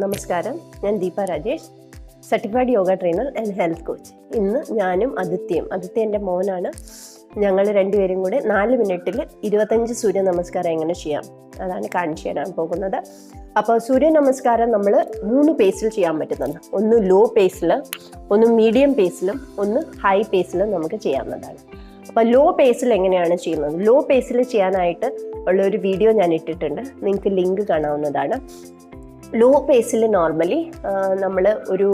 നമസ്കാരം, ഞാൻ Deepa Rajesh, certified yoga trainer and health coach. ഇന്ന് ഞാനും ആദിത്യ എൻ്റെ മോനാണ്, ഞങ്ങൾ രണ്ടുപേരും കൂടെ 4 മിനിറ്റിൽ 25 സൂര്യ നമസ്കാരം എങ്ങനെ ചെയ്യാം അതാണ് കാണിച്ചു തരാൻ പോകുന്നത്. അപ്പോൾ സൂര്യ നമസ്കാരം നമ്മൾ 3 പേസിൽ ചെയ്യാൻ പറ്റുന്നുണ്ട്. ഒന്ന് ലോ പേസിൽ, ഒന്ന് മീഡിയം പേസിലും, ഒന്ന് ഹൈ പേസിലും നമുക്ക് ചെയ്യാവുന്നതാണ്. അപ്പോൾ ലോ പേസിൽ എങ്ങനെയാണ് ചെയ്യുന്നത്? ലോ പേസിൽ ചെയ്യാനായിട്ട് ഉള്ളൊരു വീഡിയോ ഞാൻ ഇട്ടിട്ടുണ്ട്, നിങ്ങൾക്ക് ലിങ്ക് കാണാവുന്നതാണ്. ലോ പേസിൽ നോർമലി നമ്മൾ ഒരു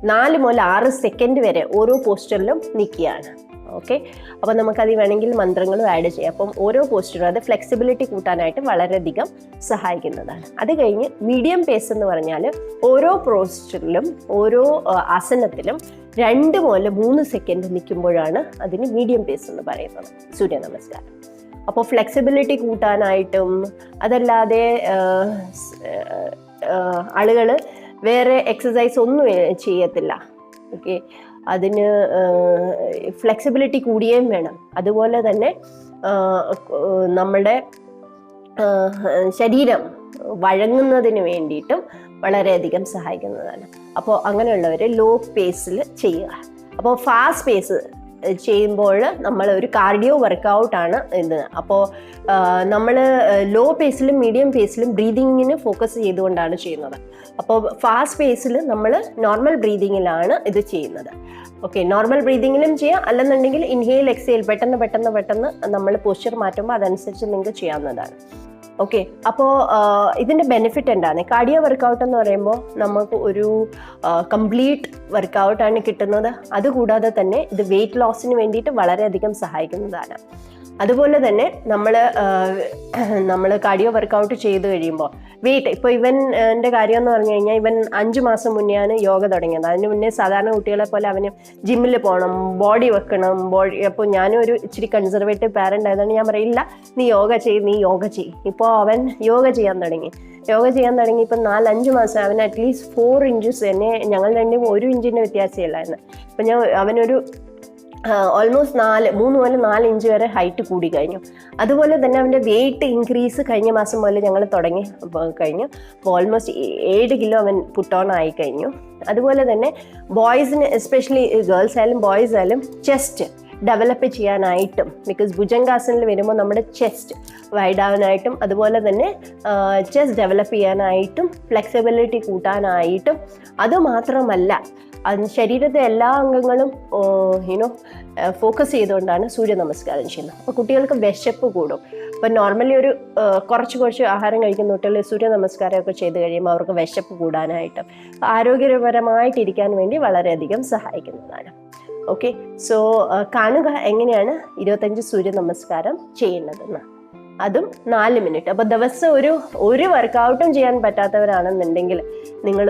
4 മുതൽ 6 സെക്കൻഡ് വരെ ഓരോ പോസ്റ്ററിലും നിൽക്കുകയാണ്. ഓക്കെ, അപ്പോൾ നമുക്കത് വേണമെങ്കിൽ മന്ത്രങ്ങളും ആഡ് ചെയ്യാം. അപ്പം ഓരോ പോസ്റ്ററും അത് ഫ്ലെക്സിബിലിറ്റി കൂട്ടാനായിട്ട് വളരെയധികം സഹായിക്കുന്നതാണ്. അത് കഴിഞ്ഞ് മീഡിയം പേസ് എന്ന് പറഞ്ഞാൽ ഓരോ പോസ്റ്ററിലും ഓരോ ആസനത്തിലും 2 മുതൽ 3 സെക്കൻഡ് നിൽക്കുമ്പോഴാണ് അതിന് മീഡിയം പേസ് എന്ന് പറയുന്നത് സൂര്യ നമസ്കാരം. അപ്പോൾ ഫ്ലെക്സിബിലിറ്റി കൂട്ടാനായിട്ടും അതല്ലാതെ ആളുകൾ വേറെ എക്സസൈസ് ഒന്നും ചെയ്യത്തില്ല. ഓക്കെ, അതിന് ഫ്ലെക്സിബിലിറ്റി കൂടിയേം വേണം. അതുപോലെ തന്നെ നമ്മുടെ ശരീരം വഴങ്ങുന്നതിന് വേണ്ടിയിട്ടും വളരെയധികം സഹായിക്കുന്നതാണ്. അപ്പോൾ അങ്ങനെയുള്ളവർ ലോ പേസിൽ ചെയ്യുക. അപ്പോൾ ഫാസ്റ്റ് പേസ് ചെയ്യുമ്പോൾ നമ്മൾ ഒരു കാർഡിയോ വർക്കൗട്ടാണ് ഇത്. അപ്പോൾ നമ്മൾ ലോ പേസിലും മീഡിയം പേസിലും ബ്രീതിങ്ങിന് ഫോക്കസ് ചെയ്തുകൊണ്ടാണ് ചെയ്യുന്നത്. അപ്പോൾ ഫാസ്റ്റ് പേസിൽ നമ്മൾ നോർമൽ ബ്രീതിങ്ങിലാണ് ഇത് ചെയ്യുന്നത്. ഓക്കെ, നോർമൽ ബ്രീതിങ്ങിലും ചെയ്യാം, അല്ലെന്നുണ്ടെങ്കിൽ ഇൻഹെയിൽ എക്സെയിൽ പെട്ടെന്ന് നമ്മൾ പോസ്ചർ മാറ്റുമ്പോൾ അതനുസരിച്ച് നിങ്ങൾക്ക് ചെയ്യാവുന്നതാണ്. ഓക്കെ, അപ്പോൾ ഇതിൻ്റെ ബെനിഫിറ്റ് എന്താണ്? കാർഡിയോ വർക്കൗട്ട് എന്ന് പറയുമ്പോൾ നമുക്ക് ഒരു കംപ്ലീറ്റ് വർക്കൗട്ടാണ് കിട്ടുന്നത്. അതുകൂടാതെ തന്നെ ഇത് വെയിറ്റ് ലോസിന് വേണ്ടിയിട്ട് വളരെയധികം സഹായിക്കുന്നതാണ്. അതുപോലെ തന്നെ നമ്മൾ കാർഡിയോ വർക്കൗട്ട് ചെയ്ത് കഴിയുമ്പോൾ വെയിറ്റ്, ഇപ്പോൾ ഇവൻ്റെ കാര്യം എന്ന് പറഞ്ഞു കഴിഞ്ഞാൽ ഇവൻ 5 മാസം മുന്നെയാണ് യോഗ തുടങ്ങിയത്. അതിന് മുന്നേ സാധാരണ കുട്ടികളെ പോലെ അവന് ജിമ്മിൽ പോകണം, ബോഡി വെക്കണം. അപ്പോൾ ഞാനും ഒരു ഇച്ചിരി കൺസർവേറ്റീവ് പാരൻ്റ് ആയതുകൊണ്ട് ഞാൻ പറയില്ല നീ യോഗ ചെയ്യ്. ഇപ്പോൾ അവൻ യോഗ ചെയ്യാൻ തുടങ്ങി. ഇപ്പം 4-5 മാസം അവൻ അറ്റ്ലീസ്റ്റ് 4 ഇഞ്ചസ് തന്നെ, ഞങ്ങൾ രണ്ടും 1 ഇഞ്ചിൻ്റെ വ്യത്യാസമില്ലായിരുന്നു. അപ്പം അവനൊരു ഓൾമോസ്റ്റ് 3 മുതൽ 4 ഇഞ്ച് വരെ ഹൈറ്റ് കൂടി കഴിഞ്ഞു. അതുപോലെ തന്നെ അവൻ്റെ വെയിറ്റ് ഇൻക്രീസ് കഴിഞ്ഞ മാസം മുതൽ ഞങ്ങൾ തുടങ്ങി കഴിഞ്ഞു. അപ്പോൾ ഓൾമോസ്റ്റ് 7 കിലോ അവൻ പുട്ട് ഓൺ ആയി കഴിഞ്ഞു. അതുപോലെ തന്നെ ബോയ്സിന്, എസ്പെഷ്യലി ഗേൾസ് ആയാലും ബോയ്സ് ആയാലും ചെസ്റ്റ് ഡെവലപ്പ് ചെയ്യാനായിട്ടും, ബിക്കോസ് ഭുജംഗാസനിൽ വരുമ്പോൾ നമ്മുടെ ചെസ്റ്റ് വൈഡാവാനായിട്ടും അതുപോലെ തന്നെ ചെസ്റ്റ് ഡെവലപ്പ് ചെയ്യാനായിട്ടും ഫ്ലെക്സിബിലിറ്റി കൂട്ടാനായിട്ടും, അതുമാത്രമല്ല ശരീരത്തെ എല്ലാ അംഗങ്ങളും ഫോക്കസ് ചെയ്തുകൊണ്ടാണ് സൂര്യ നമസ്കാരം ചെയ്യുന്നത്. അപ്പോൾ കുട്ടികൾക്ക് വിശപ്പ് കൂടും. അപ്പോൾ നോർമലി ഒരു കുറച്ച് ആഹാരം കഴിക്കുന്ന കുട്ടികൾ സൂര്യ നമസ്കാരമൊക്കെ ചെയ്ത് കഴിയുമ്പോൾ അവർക്ക് വിശപ്പ് കൂടാനായിട്ടും ആരോഗ്യപരമായിട്ടിരിക്കാൻ വേണ്ടി വളരെയധികം സഹായിക്കുന്നതാണ്. ഓക്കെ, സോ കാണുക എങ്ങനെയാണ് 25 സൂര്യ നമസ്കാരം ചെയ്യേണ്ടതെന്ന്. അതും 4 മിനിറ്റ്. അപ്പോൾ ദിവസം ഒരു വർക്കൗട്ടും ചെയ്യാൻ പറ്റാത്തവരാണെന്നുണ്ടെങ്കിൽ നിങ്ങൾ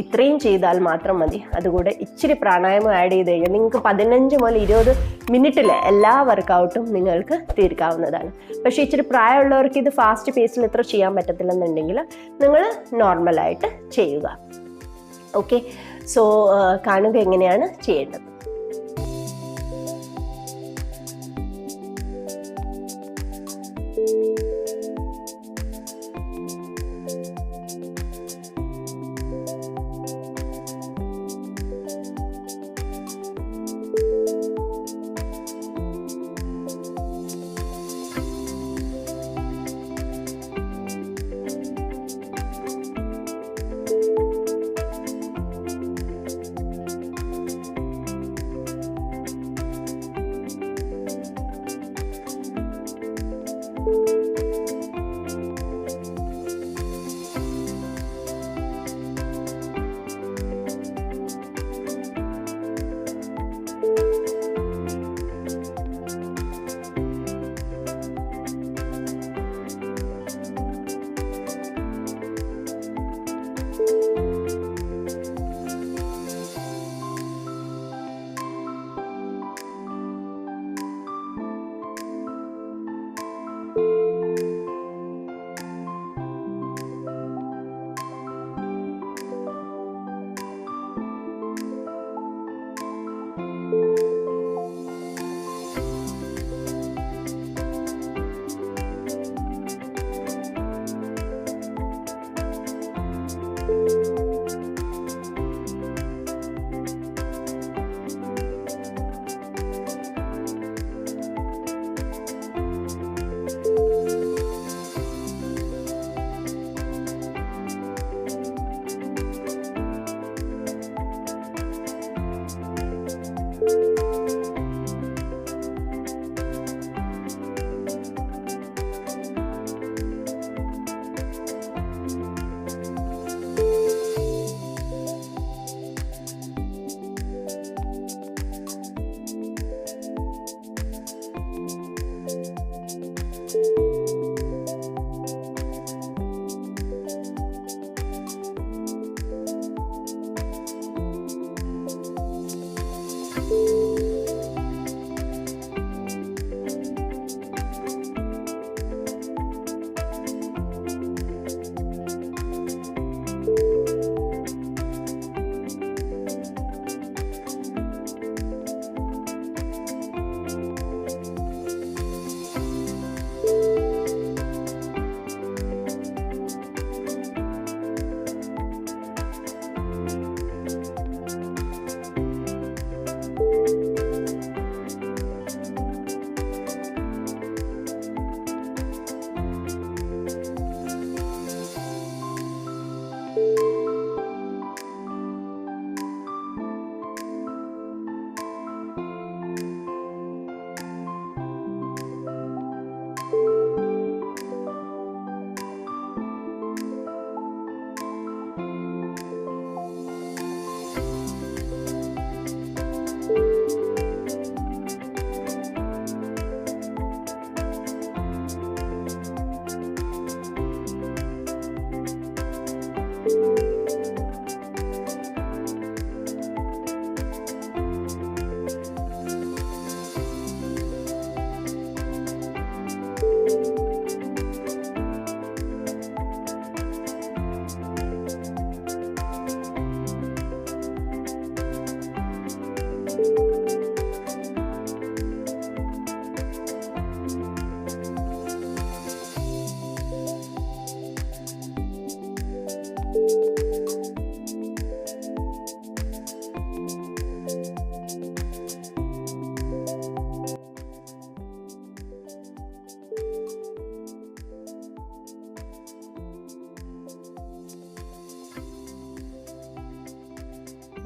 ഇത്രയും ചെയ്താൽ മാത്രം മതി. അതുകൂടെ ഇച്ചിരി പ്രാണായാമം ആഡ് ചെയ്ത് കഴിഞ്ഞാൽ നിങ്ങൾക്ക് 15 മുതൽ 20 മിനിറ്റിൽ എല്ലാ വർക്കൗട്ടും നിങ്ങൾക്ക് തീർക്കാവുന്നതാണ്. പക്ഷേ ഇച്ചിരി പ്രായമുള്ളവർക്ക് ഇത് ഫാസ്റ്റ് പേസിൽ ഇത്ര ചെയ്യാൻ പറ്റത്തില്ലെന്നുണ്ടെങ്കിൽ നിങ്ങൾ നോർമലായിട്ട് ചെയ്യുക. ഓക്കെ, സോ കാണുക എങ്ങനെയാണ് ചെയ്യേണ്ടത്.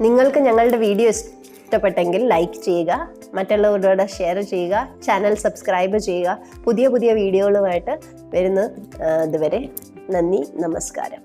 നിങ്ങൾക്ക് ഞങ്ങളുടെ വീഡിയോ ഇഷ്ടപ്പെട്ടെങ്കിൽ ലൈക്ക് ചെയ്യുക, മറ്റുള്ളവരോട് ഷെയർ ചെയ്യുക, ചാനൽ സബ്സ്ക്രൈബ് ചെയ്യുക. പുതിയ പുതിയ വീഡിയോകളുമായിട്ട് വരുന്ന ഇതുവരെ നന്ദി, നമസ്കാരം.